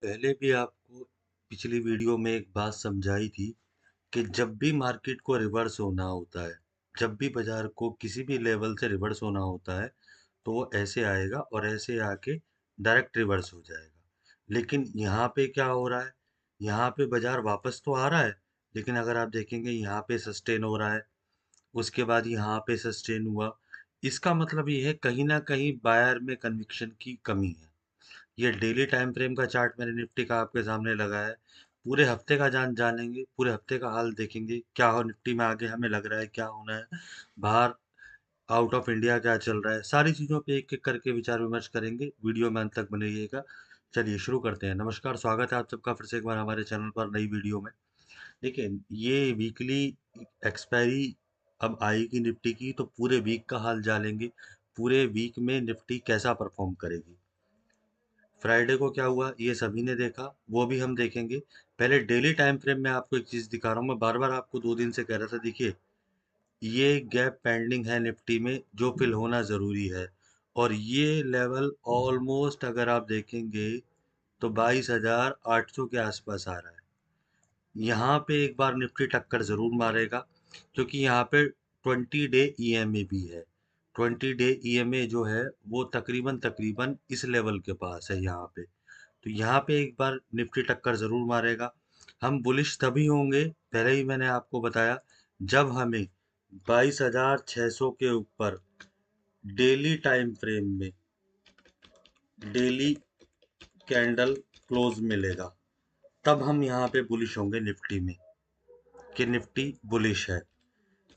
पहले भी आपको पिछली वीडियो में एक बात समझाई थी कि जब भी मार्केट को रिवर्स होना होता है, जब भी बाजार को किसी भी लेवल से रिवर्स होना होता है, तो वो ऐसे आएगा और ऐसे आके डायरेक्ट रिवर्स हो जाएगा। लेकिन यहाँ पे क्या हो रहा है? यहाँ पे बाजार वापस तो आ रहा है, लेकिन अगर आप देखेंगे यहाँ पे सस्टेन हो रहा है, उसके बाद यहाँ पे सस्टेन हुआ। इसका मतलब ये है कहीं न कहीं बायर में कन्विक्शन की कमी है। ये डेली टाइम फ्रेम का चार्ट मैंने निफ्टी का आपके सामने लगाया है। पूरे हफ्ते का जानेंगे, पूरे हफ्ते का हाल देखेंगे, क्या हो निफ्टी में आगे हमें लग रहा है, क्या होना है, बाहर आउट ऑफ इंडिया क्या चल रहा है, सारी चीज़ों पे एक-एक करके विचार विमर्श करेंगे। वीडियो में अंत तक बने रहिएगा। चलिए शुरू करते हैं। नमस्कार, स्वागत है आप सबका फिर से एक बार हमारे चैनल पर नई वीडियो में। देखिए, ये वीकली एक्सपायरी अब आएगी निफ्टी की, तो पूरे वीक का हाल जानेंगे। पूरे वीक में निफ्टी कैसा परफॉर्म करेगी। फ्राइडे को क्या हुआ ये सभी ने देखा, वो भी हम देखेंगे। पहले डेली टाइम फ्रेम में आपको एक चीज दिखा रहा हूँ, मैं बार बार आपको 2 दिन से कह रहा था। देखिए, ये गैप पेंडिंग है निफ्टी में जो फिल होना जरूरी है, और ये लेवल ऑलमोस्ट अगर आप देखेंगे तो 22,800 के आसपास आ रहा है। यहाँ पे एक बार निफ्टी टक्कर जरूर मारेगा, क्योंकि यहाँ पे 20 डे ईएमए भी है। 20 डे ईएमए जो है वो तकरीबन तकरीबन इस लेवल के पास है यहाँ पे। तो यहाँ पे एक बार निफ्टी टक्कर जरूर मारेगा। हम बुलिश तभी होंगे, पहले ही मैंने आपको बताया, जब हमें 22,600 के ऊपर डेली टाइम फ्रेम में डेली कैंडल क्लोज मिलेगा, तब हम यहाँ पे बुलिश होंगे निफ्टी में कि निफ्टी बुलिश है।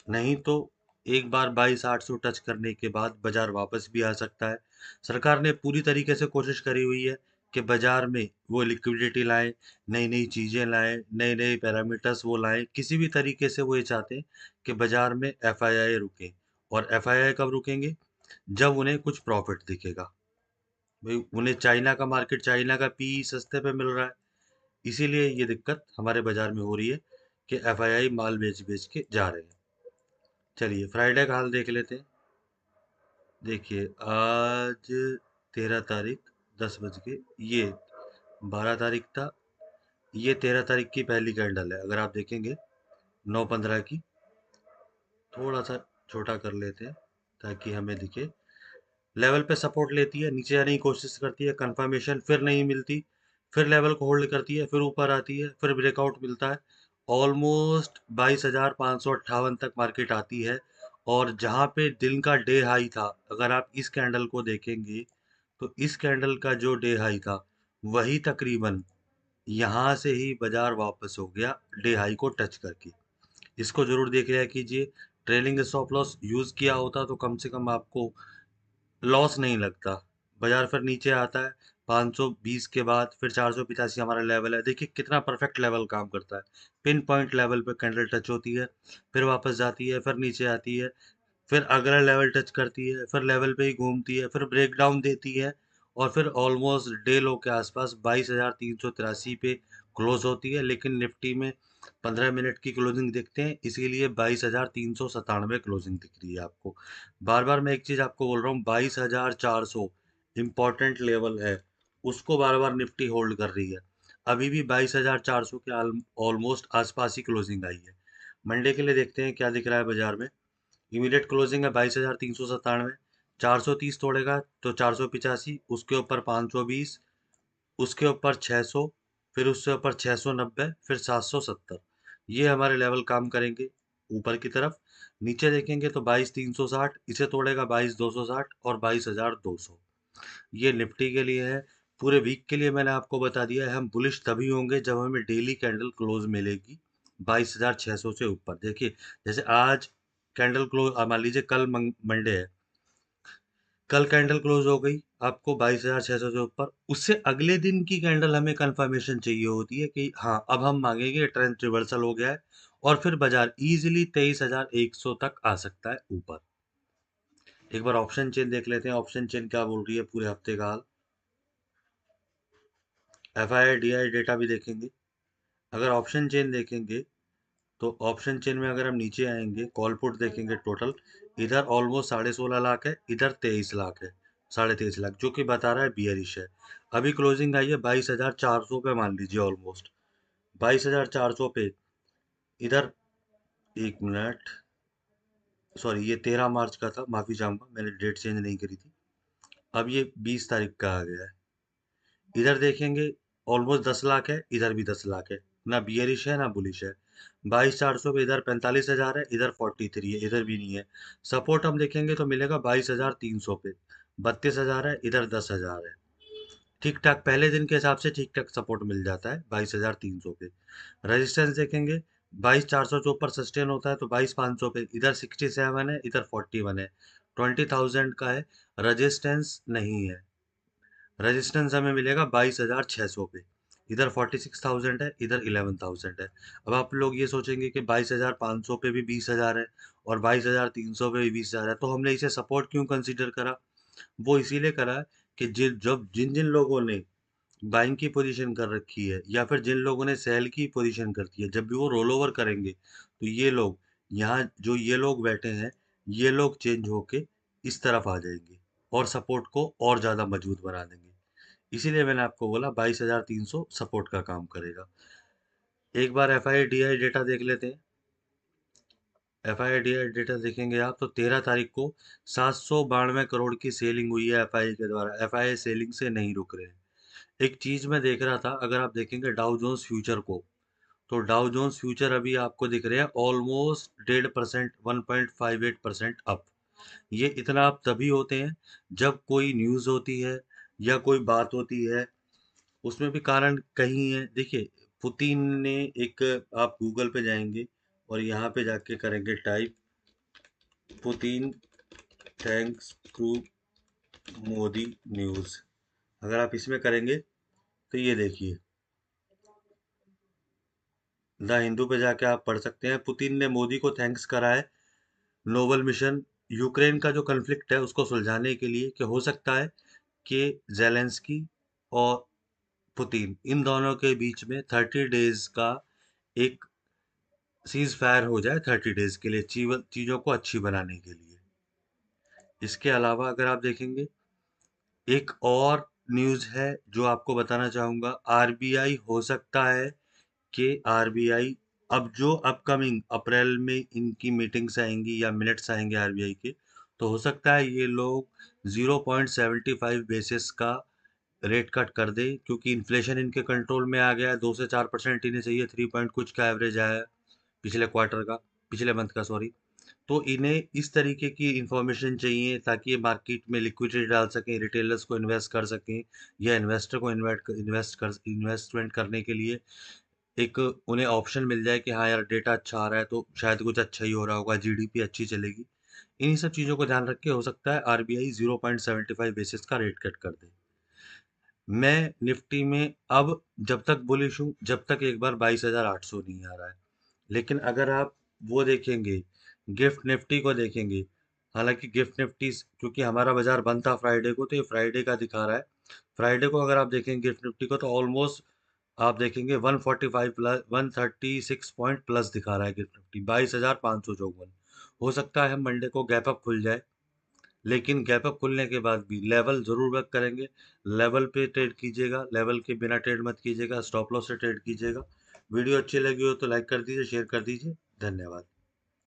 नहीं तो एक बार 22,800 टच करने के बाद बाजार वापस भी आ सकता है। सरकार ने पूरी तरीके से कोशिश करी हुई है कि बाजार में वो लिक्विडिटी लाए, नई नई चीजें लाए, नए नए पैरामीटर्स वो लाए। किसी भी तरीके से वो ये चाहते हैं कि बाजार में एफआईआई रुके। और एफआईआई कब रुकेंगे? जब उन्हें कुछ प्रॉफिट दिखेगा। भाई, उन्हें चाइना का मार्केट, चाइना का पी सस्ते पे मिल रहा है, इसीलिए ये दिक्कत हमारे बाजार में हो रही है कि एफआईआई माल बेच बेच के जा रहे हैं। चलिए फ्राइडे का हाल देख लेते हैं। देखिए, आज 13 तारीख 10 बज के, ये 12 तारीख था, ये 13 तारीख की पहली कैंडल है। अगर आप देखेंगे 9:15 की, थोड़ा सा छोटा कर लेते हैं ताकि हमें दिखे। लेवल पे सपोर्ट लेती है, नीचे आने की कोशिश करती है, कंफर्मेशन फिर नहीं मिलती, फिर लेवल को होल्ड करती है, फिर ऊपर आती है, फिर ब्रेकआउट मिलता है। ऑलमोस्ट 22,558 तक मार्केट आती है। और जहाँ पे दिन का डे हाई था, अगर आप इस कैंडल को देखेंगे तो इस कैंडल का जो डे हाई था, वही तकरीबन यहाँ से ही बाजार वापस हो गया डे हाई को टच करके। इसको जरूर देख लिया कीजिए। ट्रेलिंग स्टॉप लॉस यूज किया होता तो कम से कम आपको लॉस नहीं लगता। बाजार फिर नीचे आता है 520 के बाद, फिर 485 हमारा लेवल है। देखिए कितना परफेक्ट लेवल काम करता है। पिन पॉइंट लेवल पे कैंडल टच होती है, फिर वापस जाती है, फिर नीचे आती है, फिर अगला लेवल टच करती है, फिर लेवल पे ही घूमती है, फिर ब्रेक डाउन देती है, और फिर ऑलमोस्ट डे लो के आसपास 22,383 पे क्लोज होती है। लेकिन निफ्टी में 15 मिनट की क्लोजिंग देखते हैं, इसीलिए 22,397 क्लोजिंग दिख रही है आपको। बार बार मैं एक चीज आपको बोल रहा हूँ, 22,400 इम्पोर्टेंट लेवल है, उसको बार बार निफ्टी होल्ड कर रही है। अभी भी 22,400 के ऑलमोस्ट आसपास ही क्लोजिंग आई है। मंडे के लिए देखते हैं क्या दिख रहा है बाजार में। इमीडिएट क्लोजिंग है 22,397। 430 तोड़ेगा तो 485, उसके ऊपर 520, उसके ऊपर 600, फिर उससे ऊपर 690, फिर 770। ये हमारे लेवल काम करेंगे ऊपर की तरफ। नीचे देखेंगे तो 22,360, इसे तोड़ेगा 22,260 और 22,200। ये निफ्टी के लिए है। पूरे वीक के लिए मैंने आपको बता दिया है, हम बुलिश तभी होंगे जब हमें डेली कैंडल क्लोज मिलेगी 22,600 से ऊपर। देखिए, जैसे आज कैंडल क्लोज, मान लीजिए कल मंडे है, कल कैंडल क्लोज हो गई आपको 22,600 से ऊपर, उससे अगले दिन की कैंडल हमें कंफर्मेशन चाहिए होती है कि हाँ अब हम मांगेंगे ट्रेंड रिवर्सल हो गया है, और फिर बाजार इजीली 23,100 तक आ सकता है ऊपर। एक बार ऑप्शन चेन देख लेते हैं, ऑप्शन चेन क्या बोल रही है पूरे हफ्ते का हाल। F I I D I data भी देखेंगे। अगर ऑप्शन चेन देखेंगे तो ऑप्शन चेन में अगर हम नीचे आएंगे, कॉल पुट देखेंगे टोटल, इधर ऑलमोस्ट 16.5 लाख है, इधर 23 लाख है। 23.5 लाख, जो कि बता रहा है बियरिश है। अभी क्लोजिंग आई है 22,400 पे, मान लीजिए ऑलमोस्ट 22,400 पे। इधर 1 मिनट, सॉरी ये 13 मार्च का था, माफी चाहूंगा मैंने डेट चेंज नहीं करी थी। अब ये 20 तारीख का आ गया है। इधर देखेंगे ऑलमोस्ट 10 लाख है, इधर भी 10 लाख है। ना बियरिश है ना बुलिश है। 22,400 पे, इधर 45,000 है, इधर 43 है, इधर भी नहीं है। सपोर्ट हम देखेंगे तो मिलेगा 22,300 पे, 32,000 है, इधर 10,000 है। ठीक ठाक पहले दिन के हिसाब से ठीक ठाक सपोर्ट मिल जाता है 22,300 पे। रेजिस्टेंस देखेंगे 22,400 जो ऊपर सस्टेन होता है तो 22,500 पे, इधर 67 है, इधर 41 है। 20,000 का है। रेजिस्टेंस नहीं है। रेजिस्टेंस हमें मिलेगा 22,600 पे। इधर 46,000 है, इधर 11,000 है। अब आप लोग ये सोचेंगे कि 22,500 पे भी 20,000 है और 22,300 पे भी 20,000 है, तो हमने इसे सपोर्ट क्यों कंसीडर करा? वो इसीलिए करा कि जब जिन जिन लोगों ने बाइंग की पोजीशन कर रखी है या फिर जिन लोगों ने सेल की पोजीशन कर रखी है, जब भी वो रोल ओवर करेंगे तो ये लोग, यहाँ जो ये लोग बैठे हैं, ये लोग चेंज होके इस तरफ आ जाएंगे और सपोर्ट को और ज्यादा मजबूत बना देंगे। इसीलिए मैंने आपको बोला 22,300 सपोर्ट का काम करेगा। एक बार F I D I data देख लेते हैं। F I D I data देखेंगे आप तो 13 तारीख को 792 करोड़ की सेलिंग हुई है एफ आई के द्वारा। एफ आई सेलिंग से नहीं रुक रहे हैं। एक चीज मैं देख रहा था, अगर आप देखेंगे डाउ जोन्स फ्यूचर को, तो डाउ जोन्स फ्यूचर अभी आपको दिख रहे हैं ऑलमोस्ट 1.5%, 1.58% अप। ये इतना अप तभी होते हैं जब कोई न्यूज़ होती है या कोई बात होती है, उसमें भी कारण कहीं है। देखिए, पुतिन ने एक, आप गूगल पे जाएंगे और यहाँ पे जाके करेंगे type Putin thanks to Modi news. अगर आप इसमें करेंगे तो ये देखिए, द हिंदू पे जाके आप पढ़ सकते हैं, पुतिन ने मोदी को थैंक्स करा है नोबल मिशन यूक्रेन का जो कन्फ्लिक्ट है उसको सुलझाने के लिए, कि हो सकता है कि जेलेंस्की और पुतिन इन दोनों के बीच में 30 डेज का एक सीज फायर हो जाए, 30 डेज के लिए चीजों को अच्छी बनाने के लिए। इसके अलावा अगर आप देखेंगे, एक और न्यूज है जो आपको बताना चाहूंगा। आरबीआई, हो सकता है कि आरबीआई अब जो अपकमिंग अप्रैल में इनकी मीटिंग्स आएंगी या मिनट्स आएंगे आरबीआई के, तो हो सकता है ये लोग 0.75 बेसिस का रेट कट कर दे, क्योंकि इन्फ्लेशन इनके कंट्रोल में आ गया है। 2 से 4% इन्हें चाहिए, 3 पॉइंट कुछ का एवरेज आया है पिछले क्वार्टर का, पिछले मंथ का सॉरी। तो इन्हें इस तरीके की इंफॉर्मेशन चाहिए ताकि ये मार्केट में लिक्विडिटी डाल सकें, रिटेलर्स को इन्वेस्ट कर सकें, या इन्वेस्टर को इन्वेस्टमेंट करने के लिए एक उन्हें ऑप्शन मिल जाए कि हाँ यार डेटा अच्छा आ रहा है तो शायद कुछ अच्छा ही हो रहा होगा, जीडीपी अच्छी चलेगी। इन्हीं सब चीज़ों को ध्यान रख के हो सकता है आरबीआई 0.75 बेसिस का रेट कट कर दे। मैं निफ्टी में अब जब तक बुलिश हूँ जब तक एक बार 22,800 नहीं आ रहा है। लेकिन अगर आप वो देखेंगे, गिफ्ट निफ्टी को देखेंगे, हालांकि गिफ्ट निफ्टी क्योंकि हमारा बाजार बंद था फ्राइडे को, तो ये फ्राइडे का दिखा रहा है। फ्राइडे को अगर आप देखेंगे गिफ्ट निफ्टी को, तो ऑलमोस्ट आप देखेंगे 145 प्लस, 136 पॉइंट प्लस दिखा रहा है गिफ्ट निफ्टी, 22,554। हो सकता है हम मंडे को गैप अप खुल जाए, लेकिन गैप अप खुलने के बाद भी लेवल जरूर वर्क करेंगे। लेवल पे ट्रेड कीजिएगा, लेवल के बिना ट्रेड मत कीजिएगा, स्टॉप लॉस से ट्रेड कीजिएगा। वीडियो अच्छी लगी हो तो लाइक कर दीजिए, शेयर कर दीजिए। धन्यवाद।